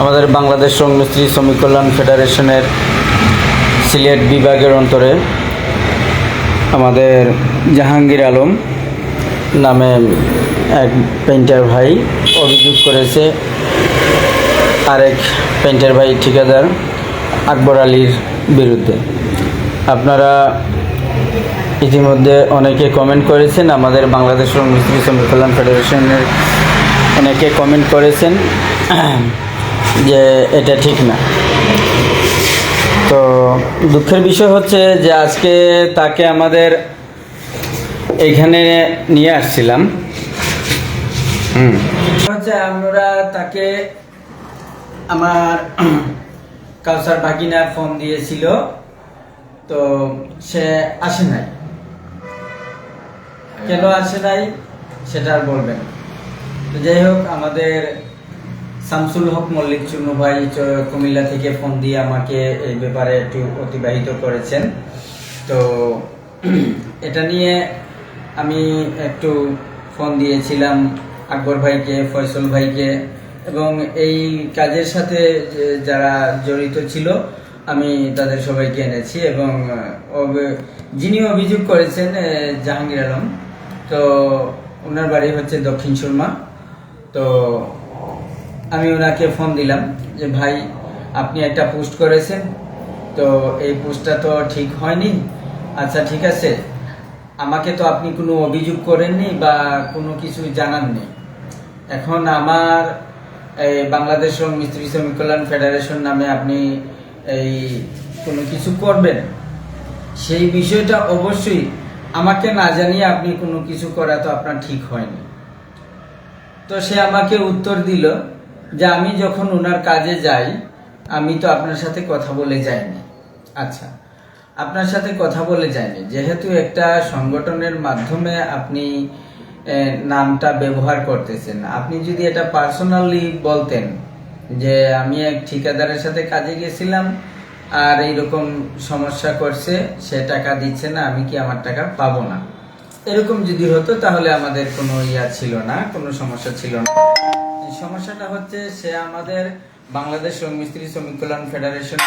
আমাদের বাংলাদেশ রং মিস্ত্রি শ্রমিক কল্যাণ ফেডারেশনের সিলেট বিভাগের অন্তরে আমাদের জাহাঙ্গীর আলম নামে এক পেইন্টার ভাই অভিযোগ করেছে আরেক পেইন্টার ভাই ঠিকাদার আকবর আলীর বিরুদ্ধে। আপনারা ইতিমধ্যে অনেকে কমেন্ট করেছেন, আমাদের বাংলাদেশ রং মিস্ত্রি শ্রমিক কল্যাণ ফেডারেশনের অনেকে কমেন্ট করেছেন যে এটা ঠিক না। তো দুঃখের বিষয় হচ্ছে যে আজকে তাকে আমাদের এইখানে নিয়ে আসছিলাম। হচ্ছে আমরা তাকে আমার কাউসার বাগিনা ফোন দিয়েছিল, তো সে আসে নাই। কেন আসে নাই সেটা আর বলবেন। তো যাই হোক, আমাদের শামসুল হক মল্লিক চুনু ভাই কুমিল্লা থেকে ফোন দিয়ে আমাকে এই ব্যাপারে একটু অতিবাহিত করেছেন। তো এটা নিয়ে আমি একটু ফোন দিয়েছিলাম আকবর ভাইকে, ফয়সল ভাইকে, এবং এই কাজের সাথে যারা জড়িত ছিল আমি তাদের সবাইকে এনেছি। এবং যিনি অভিযোগ করেছেন জাহাঙ্গীর আলম, তো ওনার বাড়ি হচ্ছে দক্ষিণ সুরমা। তো আমি ওনাকে ফোন দিলাম যে ভাই, আপনি একটা পোস্ট করেছেন, তো এই পোস্টটা তো ঠিক হয়নি। আচ্ছা ঠিক আছে, আমাকে তো আপনি কোনো অভিযোগ করেননি বা কোনো কিছু জানাননি। এখন আমার এই বাংলাদেশ রং মিস্ত্রি শ্রমিক কল্যাণ ফেডারেশন নামে আপনি এই কোনো কিছু করবেন, সেই বিষয়টা অবশ্যই আমাকে না জানিয়ে আপনি কোনো কিছু করা তো আপনার ঠিক হয়নি। তো সে আমাকে উত্তর দিল যে আমি যখন ওনার কাজে যাই আমি তো আপনার সাথে কথা বলে যাইনি। আচ্ছা, আপনার সাথে কথা বলে যায়নি, যেহেতু একটা সংগঠনের মাধ্যমে আপনি নামটা ব্যবহার করতেছেন, আপনি যদি এটা পার্সোনালি বলতেন যে আমি এক ঠিকাদারের সাথে কাজে গেছিলাম আর এইরকম সমস্যা করছে, সে টাকা দিচ্ছে না, আমি কি আমার টাকা পাবো না, এরকম যদি হতো তাহলে আমাদের কোনো ছিল না, কোনো সমস্যা ছিল না। এই সমস্যাটা হচ্ছে সে আমাদের বাংলাদেশ রং মিস্ত্রি শ্রমিক কল্যাণ ফেডারেশন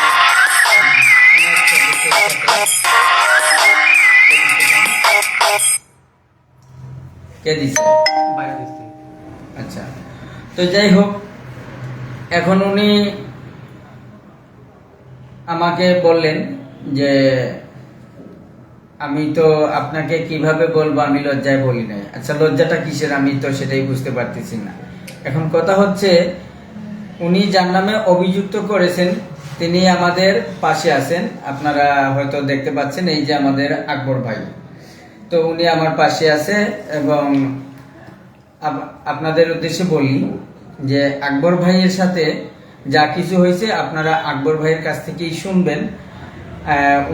কে দিচ্ছে। আচ্ছা, তো যাই হোক, এখন উনি আমাকে বললেন যে আমি তো আপনাকে কিভাবে বলবো, আমি লজ্জায় বলি নাই। আচ্ছা, লজ্জাটা কিসের আমি তো সেটাই বুঝতে পারতেছি না। এখন কথা হচ্ছে, উনি যার নামে অভিযুক্ত করেছেন তিনি আমাদের পাশে আছেন, আপনারা হয়তো দেখতে পাচ্ছেন, এই যে আমাদের আকবর ভাই। তো উনি আমার পাশে আছে এবং আপনাদের উদ্দেশ্যে বলি যে আকবর ভাইয়ের সাথে যা কিছু হয়েছে আপনারা আকবর ভাইয়ের কাছ থেকেই শুনবেন,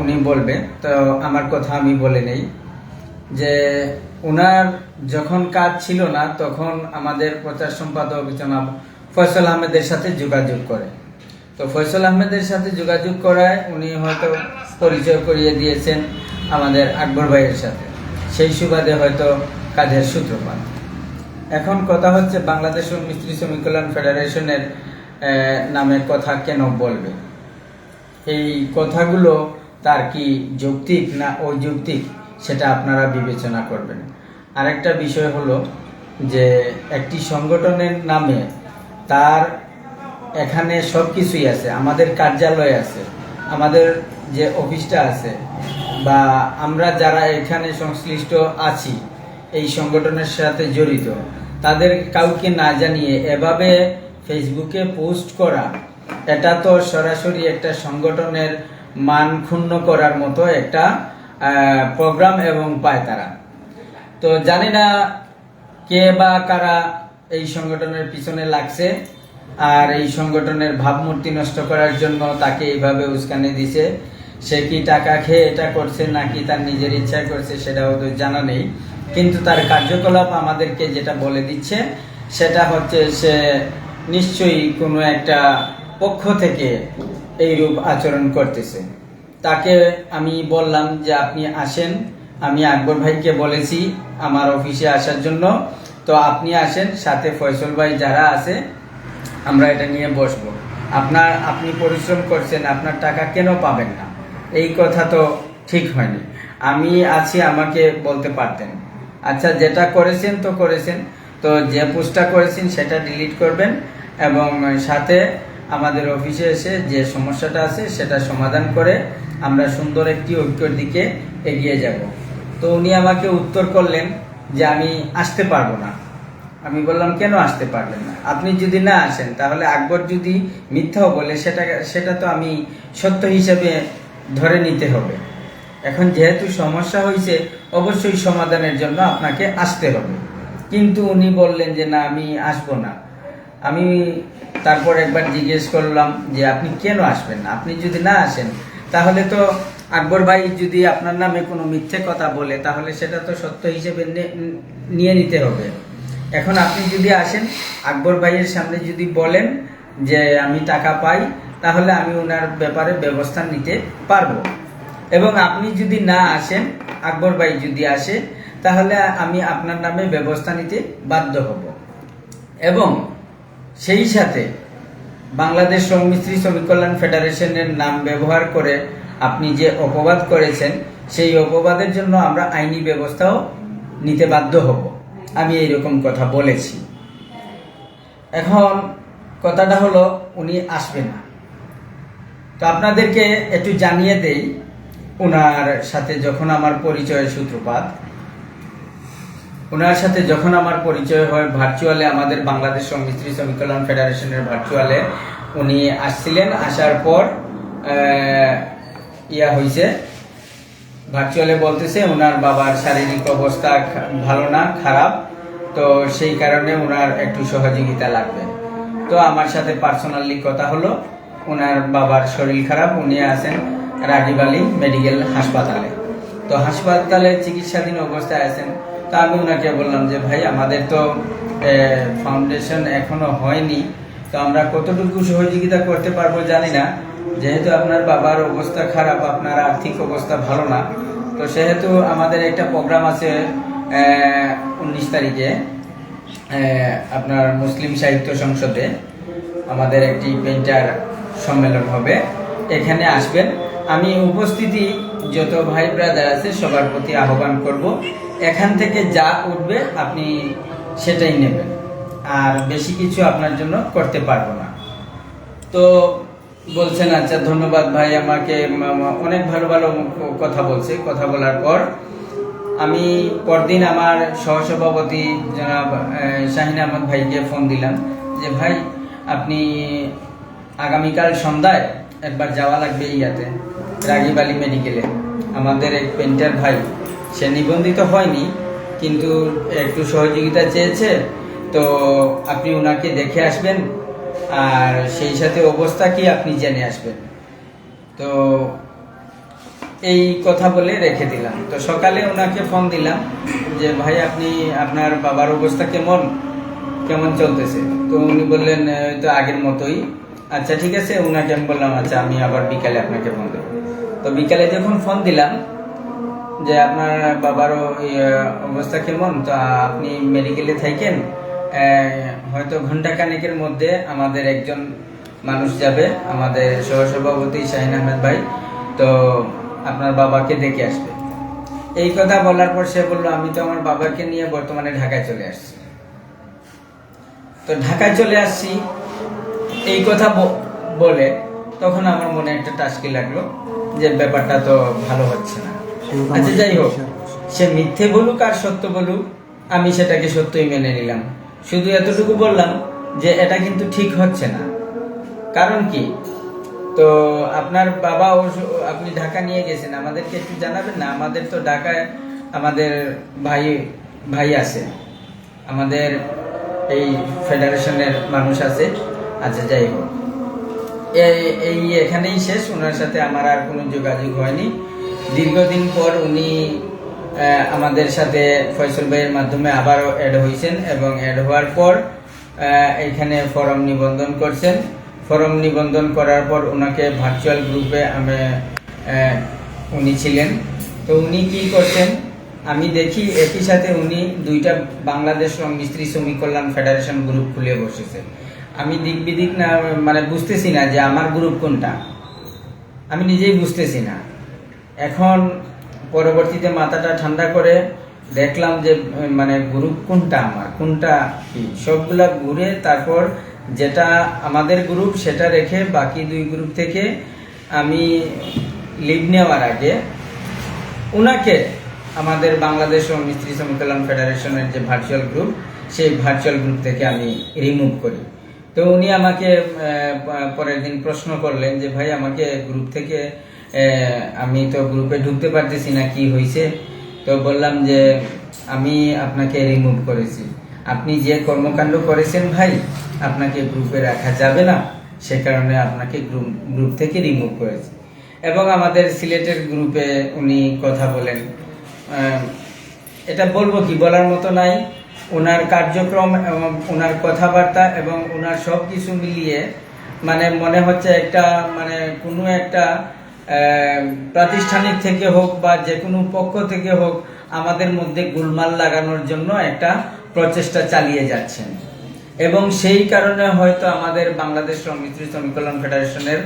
উনি বলবে। তো আমার কথা আমি বলে নেই যে ওনার যখন কাজ ছিল না তখন আমাদের প্রচার সম্পাদক জনাব ফয়সল আহমেদের সাথে যোগাযোগ করে। তো ফয়সল আহমেদের সাথে যোগাযোগ করায় উনি হয়তো পরিচয় করিয়ে দিয়েছেন আমাদের আকবর ভাইয়ের সাথে, সেই সুবাদে হয়তো কাজের সূত্রপাত। এখন কথা হচ্ছে, বাংলাদেশ মিস্ত্রি শ্রমিক কল্যাণ ফেডারেশনের নামে কথা কেন বলবে? এই কথাগুলো তার কি যৌক্তিক না অযৌক্তিক সেটা আপনারা বিবেচনা করবেন। আরেকটা বিষয় হলো যে একটি সংগঠনের নামে তার এখানে সব কিছুই আছে, আমাদের কার্যালয় আছে, আমাদের যে অফিসটা আছে, বা আমরা যারা এখানে সংশ্লিষ্ট আছি এই সংগঠনের সাথে জড়িত, তাদের কাউকে না জানিয়ে এভাবে ফেসবুকে পোস্ট করা, এটা তো সরাসরি একটা সংগঠনের মান ক্ষুণ্ণ করার মতো একটা প্রোগ্রাম এবং পায়তারা। তো জানি না কে বা কারা এই সংগঠনের পিছনে লাগছে আর এই সংগঠনের ভাবমূর্তি নষ্ট করার জন্য তাকে এইভাবে উস্কানি দিছে। সে কি টাকা খেয়ে এটা করছে নাকি তার নিজের ইচ্ছা করছে সেটাও তো জানা নেই, কিন্তু তার কার্যকলাপ আমাদেরকে যেটা বলে দিচ্ছে সেটা হচ্ছে সে নিশ্চয়ই কোনো একটা পক্ষ থেকে এইরূপ আচরণ করতেছে। তাকে আমি বললাম যে আপনি আসেন, আমি আকবর ভাইকে বলেছি আমার অফিসে আসার জন্য, তো আপনি আসেন, সাথে ফয়সল ভাই যারা আছে আমরা এটা নিয়ে বসবো। আপনি পরিশ্রম করছেন, আপনার টাকা কেন পাবেন না? এই কথা তো ঠিক হয়নি। আমি আছি, আমাকে বলতে পারতেন। আচ্ছা, যেটা করেছেন তো করেছেন, তো যে পোস্টটা করেছেন সেটা ডিলিট করবেন এবং সাথে আমাদের অফিসে এসে যে সমস্যাটা আছে সেটা সমাধান করে আমরা সুন্দর একটি ঐক্যের দিকে এগিয়ে যাব। তো উনি আমাকে উত্তর করলেন যে আমি আসতে পারবো না। আমি বললাম, কেন আসতে পারবেন না? আপনি যদি না আসেন তাহলে আকবর যদি মিথ্যাও বলে সেটা তো আমি সত্য হিসেবে ধরে নিতে হবে। এখন যেহেতু সমস্যা হয়েছে, অবশ্যই সমাধানের জন্য আপনাকে আসতে হবে। কিন্তু উনি বললেন যে না, আমি আসবো না। আমি তারপর একবার জিজ্ঞেস করলাম যে আপনি কেন আসবেন না? আপনি যদি না আসেন তাহলে তো আকবর ভাই যদি আপনার নামে কোনো মিথ্যে কথা বলে তাহলে সেটা তো সত্য হিসেবে নিয়ে নিতে হবে। এখন আপনি যদি আসেন, আকবর ভাইয়ের সামনে যদি বলেন যে আমি টাকা পাই, তাহলে আমি ওনার ব্যাপারে ব্যবস্থা নিতে পারবো। এবং আপনি যদি না আসেন, আকবর ভাই যদি আসে, তাহলে আমি আপনার নামে ব্যবস্থা নিতে বাধ্য হব। এবং সেই সাথে বাংলাদেশ শ্রম মিস্ত্রি শ্রমিক কল্যাণ ফেডারেশনের নাম ব্যবহার করে আপনি যে অপবাদ করেছেন, সেই অপবাদের জন্য আমরা আইনি ব্যবস্থাও নিতে বাধ্য হব। আমি এইরকম কথা বলেছি। এখন কথাটা হলো উনি আসবেন না। তো আপনাদেরকে একটু জানিয়ে দেই, ওনার সাথে যখন আমার পরিচয়ের সূত্রপাত, ওনার সাথে যখন আমার পরিচয় হয় ভার্চুয়ালে, আমাদের বাংলাদেশ শ্রম মিস্ত্রি শ্রমিক কল্যাণ ফেডারেশনের ভার্চুয়ালে উনি আসছিলেন। আসার পর হয়েছে, ভার্চুয়ালে বলতেছে ওনার বাবার শারীরিক অবস্থা ভালো না, খারাপ, তো সেই কারণে ওনার একটু সহযোগিতা লাগবে। তো আমার সাথে পার্সোনালি কথা হলো, ওনার বাবার শরীর খারাপ, উনি আছেন রাগীব আলী মেডিকেল হাসপাতালে। তো হাসপাতালে চিকিৎসাধীন অবস্থায় আছেন। তো আমি ওনাকে বললাম যে ভাই, আমাদের তো ফাউন্ডেশন এখনো হয়নি, তো আমরা কতটুকু সহযোগিতা করতে পারবো জানি না। যেহেতু আপনার বাবার অবস্থা খারাপ, আপনার আর্থিক অবস্থা ভালো না, তো সেহেতু আমাদের একটা প্রোগ্রাম আছে 19 তারিখে আপনার মুসলিম সাহিত্য সংসদে আমাদের একটি পেইন্টার সম্মেলন হবে, এখানে আসবেন। আমি উপস্থিতি যত ভাই ব্রাদার আছে সবার প্রতি আহ্বান করব, এখান থেকে যা উঠবে আপনি সেটাই নেবেন, আর বেশি কিছু আপনার জন্য করতে পারবো না। তো বলছেন আচ্ছা ধন্যবাদ ভাই, আমাকে অনেক ভালো ভালো কথা বলছে। কথা বলার পর আমি পরদিন আমার সহসভাপতি জনাব শাহিন আহমদ ভাইকে ফোন দিলাম যে ভাই, আপনি আগামীকাল সন্ধ্যায় একবার যাওয়া লাগবে রাগীব আলী মেডিকেলে। আমাদের এক পেন্টার ভাই, সে নিবন্ধিত হয়নি কিন্তু একটু সহযোগিতা চেয়েছে, তো আপনি ওনাকে দেখে আসবেন আর সেই সাথে অবস্থা কি আপনি জেনে আসবেন। তো এই কথা বলে রেখে দিলাম। তো সকালে ওনাকে ফোন দিলাম যে ভাই, আপনি আপনার বাবার অবস্থা কেমন চলতেছে? তো উনি বললেন তো আগের মতোই। আচ্ছা ঠিক আছে, ওনাকে আমি বললাম আচ্ছা আমি আবার বিকালে আপনাকে ফোন দেবো। তো বিকালে যখন ফোন দিলাম যে আপনার বাবারও অবস্থা কেমন, তো আপনি মেডিকেলে থাকেন, হয়তো ঘন্টাখানেকের মধ্যে আমাদের একজন মানুষ যাবে, আমাদের সহসভাপতি শাহিন আহমেদ ভাই, তো আপনার বাবাকে দেখে আসবে। এই কথা বলার পর সে বললো আমি তো আমার বাবাকে নিয়ে বর্তমানে ঢাকায় চলে আসছি। তো ঢাকায় চলে আসছি এই কথা বলে তখন আমার মনে একটা টাস্কি লাগলো যে ব্যাপারটা তো ভালো হচ্ছে না। আচ্ছা যাই হোক, সে মিথ্যে বলুক আর সত্য বলুক, আমি সেটাকে সত্যই মেনে নিলাম। শুধু এতটুকু বললাম যে এটা কিন্তু ঠিক হচ্ছে না। কারণ কি, তো আপনার বাবা আপনি ঢাকা নিয়ে গেছেন, আমাদেরকে একটু জানাবেন না? আমাদের তো ঢাকায় আমাদের ভাই আছে, আমাদের এই ফেডারেশনের মানুষ আছে। আচ্ছা যাই হোক, এই এখানেই শেষ। ওনার সাথে আমার আর কোনো যোগাযোগ হয়নি। দীর্ঘদিন পর উনি আমাদের সাথে ফয়সল ভাইয়ের মাধ্যমে আবারও অ্যাড হয়েছেন এবং অ্যাড হওয়ার পর এখানে ফর্ম নিবন্ধন করছেন। ফর্ম নিবন্ধন করার পর ওনাকে ভার্চুয়াল গ্রুপে উনি ছিলেন। তো উনি কি করছেন আমি দেখি, একই সাথে উনি 2টা বাংলাদেশ শ্রম মিস্ত্রি শ্রমিক কল্যাণ ফেডারেশন গ্রুপ খুলে বসেছে। আমি দিক বিদিক না মানে বুঝতেছি না যে আমার গ্রুপ কোনটা, আমি নিজেই বুঝতেছি না। এখন পরবর্তীতে মাথাটা ঠান্ডা করে দেখলাম যে মানে গ্রুপ কোনটা আমার, কোনটা কি, সবগুলা ঘুরে তারপর যেটা আমাদের গ্রুপ সেটা রেখে বাকি 2 গ্রুপ থেকে আমি লিভ নেওয়ার আগে ওনাকে আমাদের বাংলাদেশ মিস্ত্রি শ্রমিক কল্যাণ ফেডারেশনের যে ভার্চুয়াল গ্রুপ, সেই ভার্চুয়াল গ্রুপ থেকে আমি রিমুভ করি। তো উনি আমাকে পরের দিন প্রশ্ন করলেন যে ভাই আমাকে গ্রুপ থেকে আমি তো গ্রুপে ঢুকতে পারতেছি না, কি হয়েছে? তো বললাম যে আমি আপনাকে রিমুভ করেছি, আপনি যে কর্মকাণ্ড করেছেন ভাই আপনাকে গ্রুপে রাখা যাবে না, সে কারণে আপনাকে গ্রুপ থেকে রিমুভ করেছি। এবং আমাদের সিলেটের গ্রুপে উনি কথা বলেন, এটা বলবো কি, বলার মতো নাই। ওনার কার্যক্রম এবং ওনার কথাবার্তা এবং ওনার সব কিছু মিলিয়ে মানে মনে হচ্ছে একটা মানে কোনো একটা প্রাতিষ্ঠানিক থেকে হোক বা যে কোনো পক্ষ থেকে হোক আমাদের মধ্যে গোলমাল লাগানোর জন্য একটা প্রচেষ্টা চালিয়ে যাচ্ছেন। এবং সেই কারণে হয়তো আমাদের বাংলাদেশ মিস্ত্রি শ্রমিক কল্যাণ ফেডারেশনের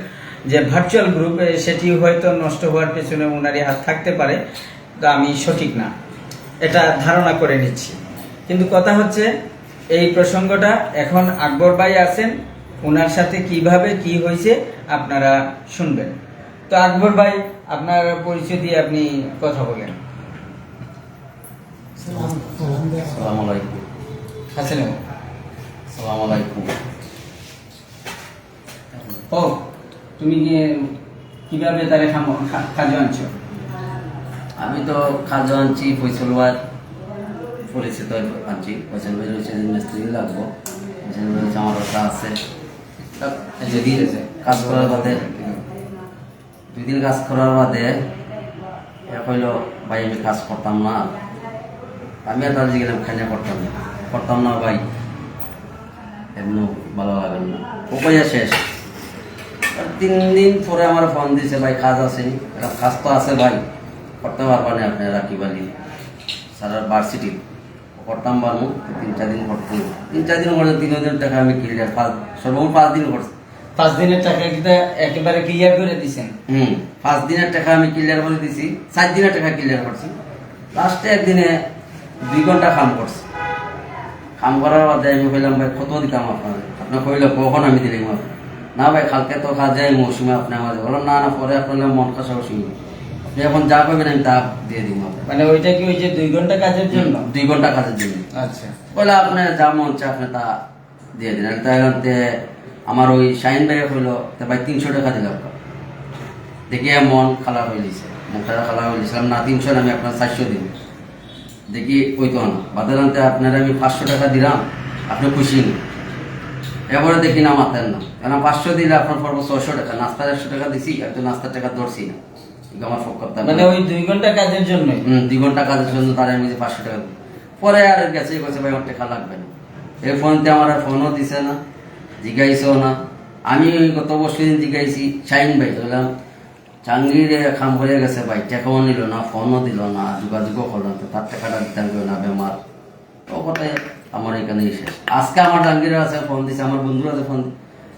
যে ভার্চুয়াল গ্রুপ সেটি হয়তো নষ্ট হওয়ার পেছনে ওনারই হাত থাকতে পারে, তা আমি সঠিক না এটা ধারণা করে নিচ্ছি। কিন্তু কথা হচ্ছে এই প্রসঙ্গটা এখন আকবর ভাই আছেন, ওনার সাথে কিভাবে কি হয়েছে আপনারা শুনবেন। তো আকবর ভাই আপনার পরিচয় দিয়ে আপনি কথা বলেন। আসসালামু আলাইকুম। আসসালামু আলাইকুম। ও তুমি কিভাবে তারে কাজে আনছো? আমি তো কাজ আনছি ফয়সলবাদ পরিচিত আনছি। ফয়সল ভাই রয়েছে যে মিস্ত্রি লাগবো, ফয়সল ভাই রয়েছে আমার ওটা আছে। যদি কাজ করার বাদে 2 দিন কাজ করার বাদে হইল ভাই আমি কাজ করতাম না, আমি আর তার জিজ্ঞাসা খাইনা করতাম না ভাই, এমন ভালো লাগেন না। উপায় শেষ 3 দিন পরে আমার ফোন দিয়েছে ভাই কাজ আসেনি, কাজ তো আছে ভাই, করতে পারবেন আপনারা কি বলি সারা ভার্সিটি করতাম পারবো। 3-4 দিন করতাম, 3-4 দিন করে 3 দিন টাকা আমি ক্লিয়ার, সর্বমোট 5 দিন করছি। 5 দিনের টাকা কিন্তু একেবারে ক্লিয়ার করে দিয়েছেন? 5 দিনের টাকা আমি ক্লিয়ার করে দিছি, 4 দিনের টাকা ক্লিয়ার করছি। লাস্টে একদিনে 2 ঘন্টা কাম করছি। কাম করার বাদে আমি কইলাম ভাই কত দিতাম আপনার কইল কখন আমি দিলাম না ভাই কালকে তো কাজ যাই মৌসুমে আপনি আমার বললাম না পরে আপনার মন কষা শুনি আপনি এখন যা করবেন আমি তা দিয়ে দিব। মানে ওইটা কি ওই যে 2 ঘন্টা কাজের জন্য? 2 ঘন্টা কাজের জন্য। আচ্ছা, বলে আপনি যা মন চা আপনি তা দিয়ে দিন। তাই আমার ওই শাহিন ভাই হইলো ভাই 300 টাকা দিলাম, দেখি মন খারাপ হয়ে গেছে, মুখটা খারাপ হয়ে গেছিলাম না 300 আমি আপনার 400 দিন। দেখি ওই তো না বাদের আনতে আপনার আমি 500 টাকা দিলাম, আপনি খুশি না? এবারে দেখি না মাতেন না, কারণ 500 দিলে আপনার পড়বো 600 টাকা, নাস্তার 100 টাকা দিছি, একটু নাস্তার টাকা ধরছি না, আমার ফোক করতে মানে ওই 2 ঘন্টা কাজের জন্য 2 ঘন্টা কাজের জন্য তার আমি 500 টাকা দিই। পরে আর গেছে কইছে ভাই আমার টাকা লাগবে না। এই ফোনতে আমার আর ফোনও দিছে না, জিগাইছেও না। আমি গত বছর দিন জিগাইছি শাহিন ভাই, বললাম চাঙ্গিরে খাম হয়ে গেছে ভাই, টাকাও নিল না, ফোনও দিল না, যোগাযোগও করলাম, তো তার টাকাটা দিতে না বেমার। তো কথায় আমার এখানে শেষ। আজকে আমার জাঙ্গিরে আছে ফোন দিছে, আমার বন্ধুর আছে ফোন,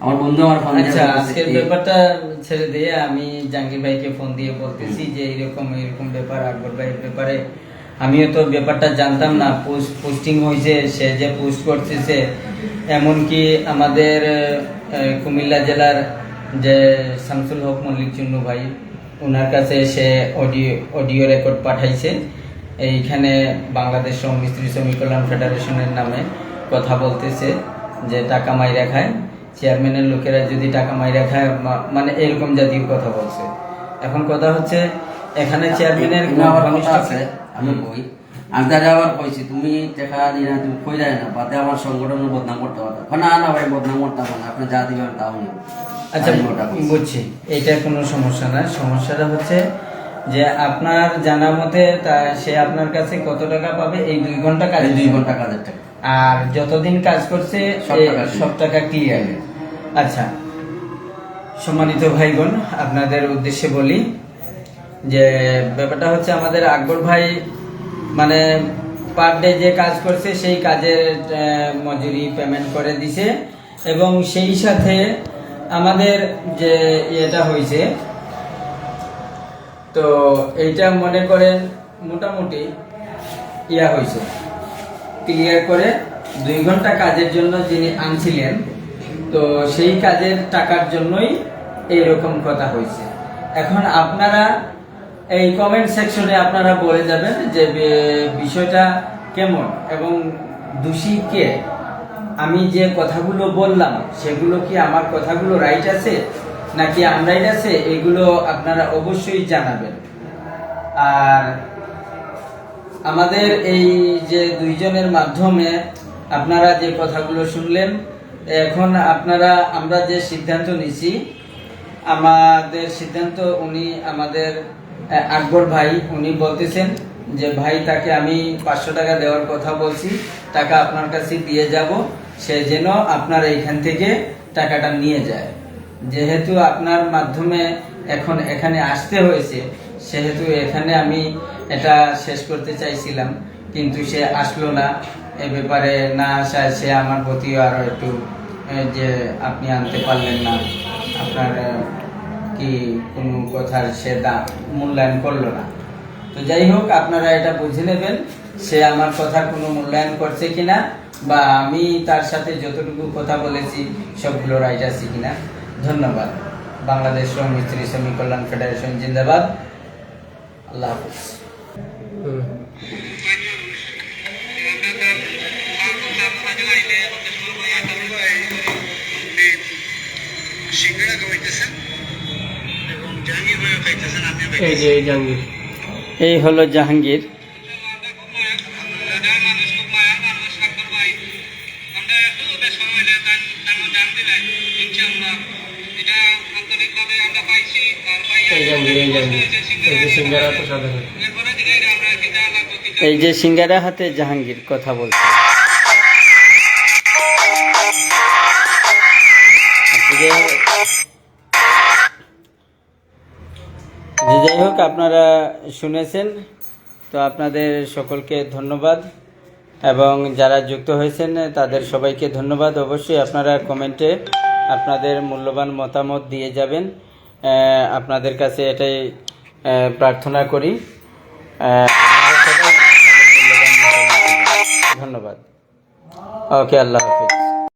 আমার বন্ধু আমার ফোন। আচ্ছা, আজকের ব্যাপারটা ছেড়ে দিয়ে আমি জাঙ্গির ভাইকে ফোন দিয়ে বলতেছি যে এরকম ব্যাপার আকবর ভাইয়ের ব্যাপারে। আমিও তো ব্যাপারটা জানতাম না, পোস্টিং হয়েছে, সে যে পোস্ট করতেছে, এমনকি আমাদের কুমিল্লা জেলার যে শামসুল হক মল্লিক চুন্নু ভাই, ওনার কাছে সে অডিও রেকর্ড পাঠাইছে। এইখানে বাংলাদেশ মিস্ত্রি শ্রমিক কল্যাণ ফেডারেশনের নামে কথা বলতেছে যে টাকা মাইরা খায়, চেয়ারম্যানের লোকেরা যদি টাকা মাইরা খায়, মানে এরকম জাতীয় কথা বলছে। এখন কথা হচ্ছে এখানে চেয়ারম্যানের আছে, আমি কই আমি তারা আবার কইছি তুমি টাকা নিয়ে না, তুমি কই যায় না, বাদে আমার সংগঠনের বদনাম করতে পারো না। না ভাই বদনাম করতাম না, আপনি যা দিবেন তাও নিব। আচ্ছা বুঝছি, এটা কোনো সমস্যা না। সমস্যাটা হচ্ছে যে আপনার জানা মতে সে আপনার কাছে কত টাকা পাবে এই 2 ঘন্টা কাজ? 2 ঘন্টা কাজের টাকা, আর যতদিন কাজ করছে সব টাকা ক্লিয়ার। আচ্ছা, সম্মানিত ভাইগণ, আপনাদের উদ্দেশ্যে বলি যে ব্যাপারটা হচ্ছে আমাদের আকবর ভাই মানে পার ডে যে কাজ করছে সেই কাজের মজুরি পেমেন্ট করে দিছে, এবং সেই সাথে আমাদের যে এটা হয়েছে, তো এইটা মনে করেন মোটামুটি হয়েছে ক্লিয়ার করে 2 ঘন্টা কাজের জন্য যিনি আনছিলেন, তো সেই কাজের টাকার জন্যই এইরকম কথা হয়েছে। এখন আপনারা এই কমেন্ট সেকশনে আপনারা বলে যাবেন যে বিষয়টা কেমন এবং দোষী কে। আমি যে কথাগুলো বললাম সেগুলো কি আমার কথাগুলো রাইট আছে নাকি আনরাইট আছে, এগুলো আপনারা অবশ্যই জানাবেন। আর আমাদের এই যে 2 জনের মাধ্যমে আপনারা যে কথাগুলো শুনলেন, এখন আমরা যে সিদ্ধান্ত নিছি, আমাদের সিদ্ধান্ত উনি আমাদের আকবর ভাই উনি বলতেছেন যে ভাই তাকে আমি 500 টাকা দেওয়ার কথা বলছি, টাকা আপনার কাছে দিয়ে যাব, সে যেন আপনার এইখান থেকে টাকাটা নিয়ে যায়। যেহেতু আপনার মাধ্যমে এখন এখানে আসতে হয়েছে, সেহেতু এখানে আমি এটা শেষ করতে চাইছিলাম, কিন্তু সে আসলো না। এ ব্যাপারে না আসায় সে আমার প্রতিও আরো একটু যে আপনি আনতে পারলেন না, আপনার কি কোনো কথার সে মূল্যায়ন করলো না। তো যাই হোক, আপনারা এটা বুঝে নেবেন সে আমার কথা কোনো মূল্যায়ন করছে কিনা, বা আমি তার সাথে যতটুকু কথা বলেছি সবগুলো রাইট আছে কিনা। ধন্যবাদ। বাংলাদেশ শ্রম মিস্ত্রি শ্রমিক কল্যাণ ফেডারেশন জিন্দাবাদ। আল্লাহ হাফিজ। এই হলো জাহাঙ্গীর। এই যে সিঙ্গারা হাতে জাহাঙ্গীর কথা বলছে। যাই হোক, আপনারা শুনেছেন, তো আপনাদের সকলকে ধন্যবাদ এবং যারা যুক্ত হয়েছেন তাদের সবাইকে ধন্যবাদ। অবশ্যই আপনারা কমেন্টে আপনাদের মূল্যবান মতামত দিয়ে যাবেন, আপনাদের কাছে এটাই প্রার্থনা করি। ধন্যবাদ। ওকে, আল্লাহ হাফিজ।